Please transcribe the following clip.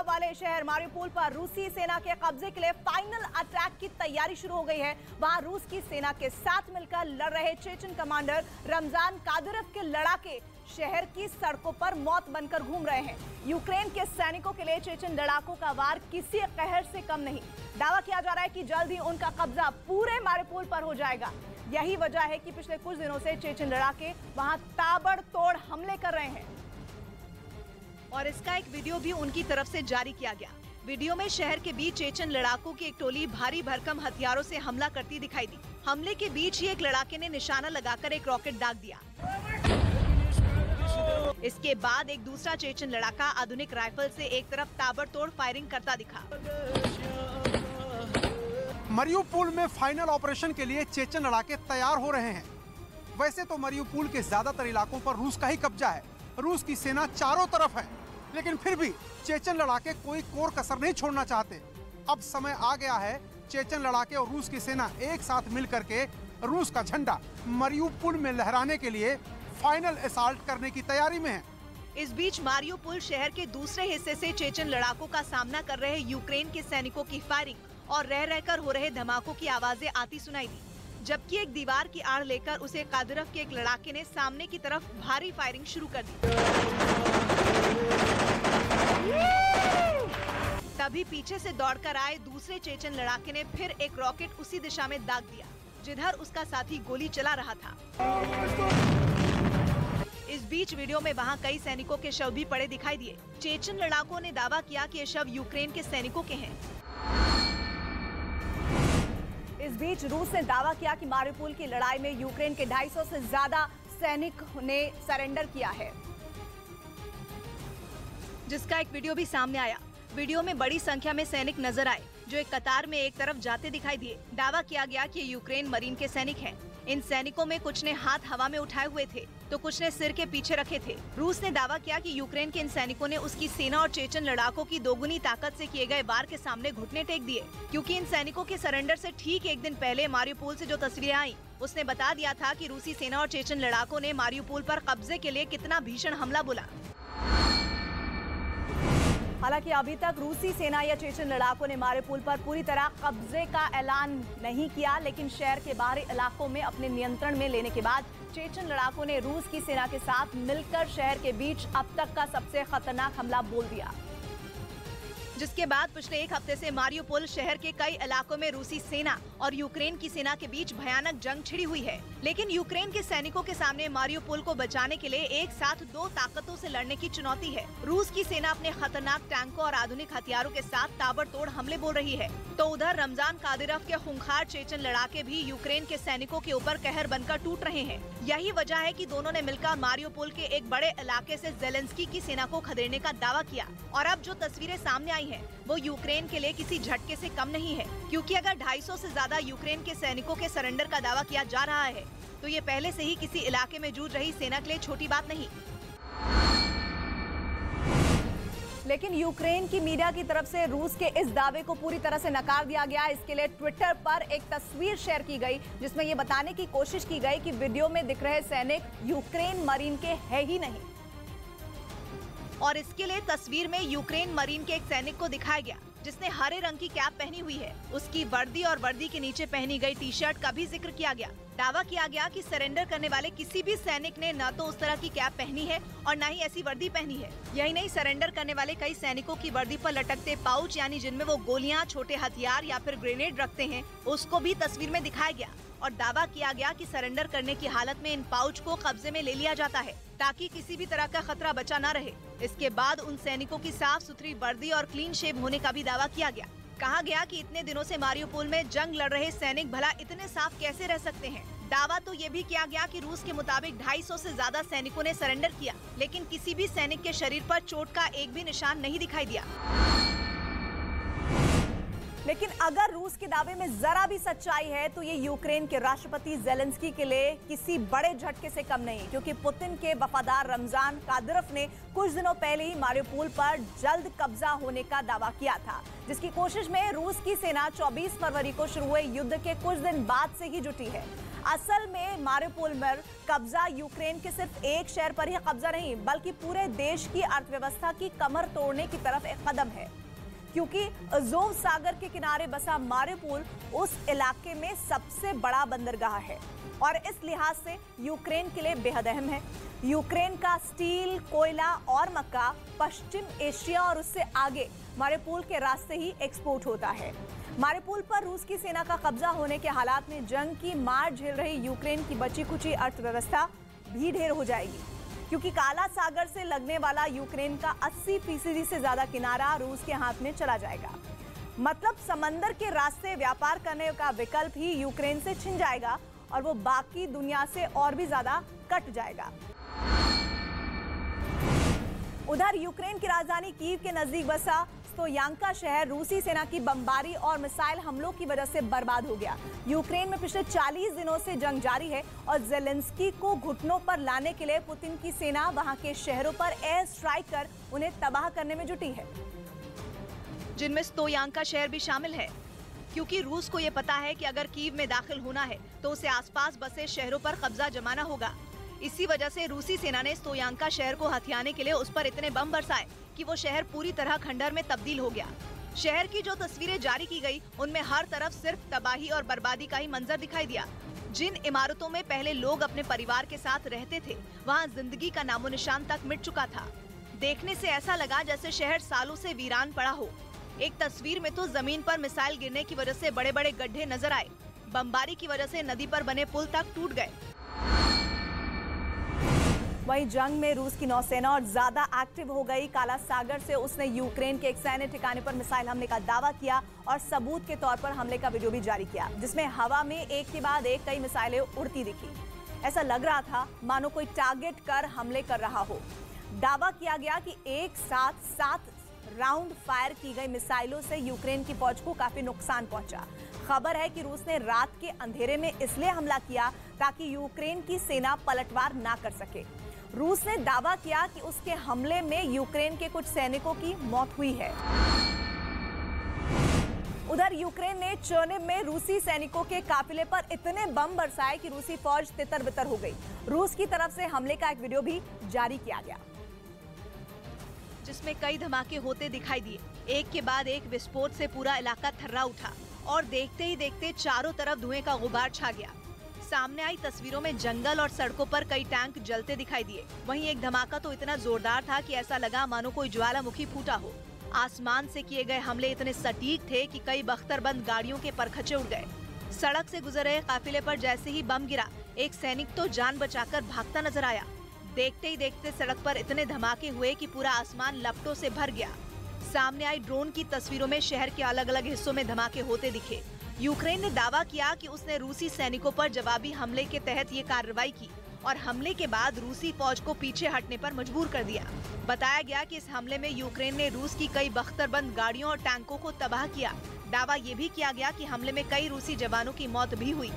दबाव वाले शहर मारिउपोल पर रूसी सेना के कब्जे के लिए फाइनल अटैक की तैयारी शुरू हो गई है। वहां रूस की सेना के साथ मिलकर लड़ रहे चेचन कमांडर रमजान कादिरोव के लड़ाके शहर की सड़कों पर मौत बनकर घूम रहे हैं। यूक्रेन के सैनिकों के लिए चेचन लड़ाकों का वार किसी कहर से कम नहीं। दावा किया जा रहा है कि जल्द ही उनका कब्जा पूरे मारिउपोल पर हो जाएगा। यही वजह है कि पिछले कुछ दिनों से चेचन लड़ाके वहां ताबड़तोड़ हमले कर रहे हैं और इसका एक वीडियो भी उनकी तरफ से जारी किया गया। वीडियो में शहर के बीच चेचन लड़ाकों की एक टोली भारी भरकम हथियारों से हमला करती दिखाई दी। हमले के बीच ही एक लड़ाके ने निशाना लगाकर एक रॉकेट दाग दिया। इसके बाद एक दूसरा चेचन लड़ाका आधुनिक राइफल से एक तरफ ताबड़तोड़ फायरिंग करता दिखा। मारिउपोल में फाइनल ऑपरेशन के लिए चेचन लड़ाके तैयार हो रहे हैं। वैसे तो मारिउपोल के ज्यादातर इलाकों पर रूस का ही कब्जा है। रूस की सेना चारों तरफ है, लेकिन फिर भी चेचन लड़ाके कोई कोर कसर नहीं छोड़ना चाहते। अब समय आ गया है, चेचन लड़ाके और रूस की सेना एक साथ मिलकर के रूस का झंडा मारिउपोल में लहराने के लिए फाइनल असॉल्ट करने की तैयारी में है। इस बीच मारिउपोल शहर के दूसरे हिस्से से चेचन लड़ाकों का सामना कर रहे यूक्रेन के सैनिकों की फायरिंग और रह रहकर हो रहे धमाकों की आवाजें आती सुनाई दी, जबकि एक दीवार की आड़ लेकर उसे कादिरोव के एक लड़ाके ने सामने की तरफ भारी फायरिंग शुरू कर दी। तभी पीछे से दौड़कर आए दूसरे चेचन लड़ाके ने फिर एक रॉकेट उसी दिशा में दाग दिया जिधर उसका साथी गोली चला रहा था। इस बीच वीडियो में वहां कई सैनिकों के शव भी पड़े दिखाई दिए। चेचन लड़ाकों ने दावा किया कि ये शव यूक्रेन के सैनिकों के हैं। इस बीच रूस ने दावा किया कि मारिउपोल की लड़ाई में यूक्रेन के 250 से ज्यादा सैनिक ने सरेंडर किया है, जिसका एक वीडियो भी सामने आया। वीडियो में बड़ी संख्या में सैनिक नजर आए जो एक कतार में एक तरफ जाते दिखाई दिए। दावा किया गया कि यूक्रेन मरीन के सैनिक हैं। इन सैनिकों में कुछ ने हाथ हवा में उठाए हुए थे तो कुछ ने सिर के पीछे रखे थे। रूस ने दावा किया कि यूक्रेन के इन सैनिकों ने उसकी सेना और चेचन लड़ाकों की दोगुनी ताकत से किए गए वार के सामने घुटने टेक दिए, क्योंकि इन सैनिकों के सरेंडर से ठीक एक दिन पहले मारिउपोल से जो तस्वीरें आई उसने बता दिया था कि रूसी सेना और चेचन लड़ाकों ने मारिउपोल पर कब्जे के लिए कितना भीषण हमला बोला। हालांकि अभी तक रूसी सेना या चेचन लड़ाकों ने मारिउपोल पर पूरी तरह कब्जे का ऐलान नहीं किया, लेकिन शहर के बाहरी इलाकों में अपने नियंत्रण में लेने के बाद चेचन लड़ाकों ने रूस की सेना के साथ मिलकर शहर के बीच अब तक का सबसे खतरनाक हमला बोल दिया, जिसके बाद पिछले एक हफ्ते से मारिउपोल शहर के कई इलाकों में रूसी सेना और यूक्रेन की सेना के बीच भयानक जंग छिड़ी हुई है। लेकिन यूक्रेन के सैनिकों के सामने मारिउपोल को बचाने के लिए एक साथ दो ताकतों से लड़ने की चुनौती है। रूस की सेना अपने खतरनाक टैंकों और आधुनिक हथियारों के साथ ताबड़तोड़ हमले बोल रही है, तो उधर रमजान कादिरोव के खूंखार चेचन लड़ाके भी यूक्रेन के सैनिकों के ऊपर कहर बनकर टूट रहे हैं। यही वजह है कि दोनों ने मिलकर मारिउपोल के एक बड़े इलाके से जेलेंस्की की सेना को खदेड़ने का दावा किया। और अब जो तस्वीरें सामने आई हैं, वो यूक्रेन के लिए किसी झटके से कम नहीं है, क्योंकि अगर 250 से ज्यादा यूक्रेन के सैनिकों के सरेंडर का दावा किया जा रहा है तो ये पहले से ही किसी इलाके में जूझ रही सेना के लिए छोटी बात नहीं। लेकिन यूक्रेन की मीडिया की तरफ से रूस के इस दावे को पूरी तरह से नकार दिया गया। इसके लिए ट्विटर पर एक तस्वीर शेयर की गई जिसमें ये बताने की कोशिश की गई कि वीडियो में दिख रहे सैनिक यूक्रेन मरीन के है ही नहीं, और इसके लिए तस्वीर में यूक्रेन मरीन के एक सैनिक को दिखाया गया जिसने हरे रंग की कैप पहनी हुई है। उसकी वर्दी और वर्दी के नीचे पहनी गई टी शर्ट का भी जिक्र किया गया। दावा किया गया कि सरेंडर करने वाले किसी भी सैनिक ने न तो उस तरह की कैप पहनी है और न ही ऐसी वर्दी पहनी है। यही नहीं, सरेंडर करने वाले कई सैनिकों की वर्दी पर लटकते पाउच, यानी जिनमें वो गोलियां, छोटे हथियार या फिर ग्रेनेड रखते हैं, उसको भी तस्वीर में दिखाया गया। और दावा किया गया कि सरेंडर करने की हालत में इन पाउच को कब्जे में ले लिया जाता है ताकि किसी भी तरह का खतरा बचा न रहे। इसके बाद उन सैनिकों की साफ सुथरी वर्दी और क्लीन शेव होने का भी दावा किया गया। कहा गया कि इतने दिनों से मारिउपोल में जंग लड़ रहे सैनिक भला इतने साफ कैसे रह सकते हैं। दावा तो ये भी किया गया कि रूस के मुताबिक 250 से ज्यादा सैनिकों ने सरेंडर किया, लेकिन किसी भी सैनिक के शरीर पर चोट का एक भी निशान नहीं दिखाई दिया। लेकिन अगर रूस के दावे में जरा भी सच्चाई है तो ये यूक्रेन के राष्ट्रपति जेलेंस्की के लिए किसी बड़े झटके से कम नहीं, क्योंकि पुतिन के वफादार रमजान कादिरोव ने कुछ दिनों पहले ही मारिउपोल पर जल्द कब्जा होने का दावा किया था, जिसकी कोशिश में रूस की सेना 24 फरवरी को शुरू हुए युद्ध के कुछ दिन बाद से ही जुटी है। असल में मारिउपोल पर कब्जा यूक्रेन के सिर्फ एक शहर पर ही कब्जा नहीं, बल्कि पूरे देश की अर्थव्यवस्था की कमर तोड़ने की तरफ एक कदम है, क्योंकि अज़ोव सागर के किनारे बसा मारिउपोल उस इलाके में सबसे बड़ा बंदरगाह है और इस लिहाज से यूक्रेन के लिए बेहद अहम है। यूक्रेन का स्टील, कोयला और मक्का पश्चिम एशिया और उससे आगे मारिउपोल के रास्ते ही एक्सपोर्ट होता है। मारिउपोल पर रूस की सेना का कब्जा होने के हालात में जंग की मार झेल रही यूक्रेन की बची खुची अर्थव्यवस्था भी ढेर हो जाएगी, क्योंकि काला सागर से लगने वाला यूक्रेन का 80% से ज्यादा किनारा रूस के हाथ में चला जाएगा। मतलब समंदर के रास्ते व्यापार करने का विकल्प ही यूक्रेन से छिन जाएगा और वो बाकी दुनिया से और भी ज्यादा कट जाएगा। उधर यूक्रेन की राजधानी कीव के नजदीक बसा स्टोयांका शहर रूसी सेना की बमबारी और मिसाइल हमलों की वजह से बर्बाद हो गया। यूक्रेन में पिछले 40 दिनों से जंग जारी है और ज़ेलेंस्की को घुटनों पर लाने के लिए पुतिन की सेना वहां के शहरों पर एयर स्ट्राइक कर उन्हें तबाह करने में जुटी है, जिनमें स्टोयांका शहर भी शामिल है, क्योंकि रूस को ये पता है कि अगर कीव में दाखिल होना है तो उसे आसपास बसे शहरों पर कब्जा जमाना होगा। इसी वजह से रूसी सेना ने स्टोयांका शहर को हथियाने के लिए उस पर इतने बम बरसाए कि वो शहर पूरी तरह खंडहर में तब्दील हो गया। शहर की जो तस्वीरें जारी की गई उनमें हर तरफ सिर्फ तबाही और बर्बादी का ही मंजर दिखाई दिया। जिन इमारतों में पहले लोग अपने परिवार के साथ रहते थे, वहाँ जिंदगी का नामो निशान तक मिट चुका था। देखने से ऐसा लगा जैसे शहर सालों से वीरान पड़ा हो। एक तस्वीर में तो जमीन पर मिसाइल गिरने की वजह से बड़े बड़े गड्ढे नजर आए। बमबारी की वजह से नदी पर बने पुल तक टूट गए। वहीं जंग में रूस की नौसेना और ज्यादा एक्टिव हो गई। काला सागर से उसने यूक्रेन के एक सैन्य ठिकाने पर मिसाइल हमले का दावा किया और सबूत के तौर पर हमले का वीडियो भी जारी किया, जिसमें हवा में एक के बाद एक कई मिसाइलें उड़ती दिखी। ऐसा लग रहा था मानो कोई टारगेट कर हमले कर रहा हो। दावा किया गया कि एक साथ 7 राउंड फायर की गई मिसाइलों से यूक्रेन की फौज को काफी नुकसान पहुंचा। खबर है कि रूस ने रात के अंधेरे में इसलिए हमला किया ताकि यूक्रेन की सेना पलटवार ना कर सके। रूस ने दावा किया कि उसके हमले में यूक्रेन के कुछ सैनिकों की मौत हुई है। उधर यूक्रेन ने चर्निव में रूसी सैनिकों के काफिले पर इतने बम बरसाए कि रूसी फौज तितर-बितर हो गई। रूस की तरफ से हमले का एक वीडियो भी जारी किया गया, जिसमें कई धमाके होते दिखाई दिए। एक के बाद एक विस्फोट से पूरा इलाका थर्रा उठा और देखते ही देखते चारों तरफ धुएं का गुबार छा गया। सामने आई तस्वीरों में जंगल और सड़कों पर कई टैंक जलते दिखाई दिए। वहीं एक धमाका तो इतना जोरदार था कि ऐसा लगा मानो कोई ज्वालामुखी फूटा हो। आसमान से किए गए हमले इतने सटीक थे कि कई बख्तरबंद गाड़ियों के परखचे उड़ गए। सड़क से गुजर रहे काफिले पर जैसे ही बम गिरा, एक सैनिक तो जान बचाकर भागता नजर आया। देखते ही देखते सड़क पर इतने धमाके हुए कि पूरा आसमान लपटों से भर गया। सामने आई ड्रोन की तस्वीरों में शहर के अलग अलग हिस्सों में धमाके होते दिखे। यूक्रेन ने दावा किया कि उसने रूसी सैनिकों पर जवाबी हमले के तहत ये कार्रवाई की और हमले के बाद रूसी फौज को पीछे हटने पर मजबूर कर दिया। बताया गया कि इस हमले में यूक्रेन ने रूस की कई बख्तरबंद गाड़ियों और टैंकों को तबाह किया। दावा ये भी किया गया कि हमले में कई रूसी जवानों की मौत भी हुई।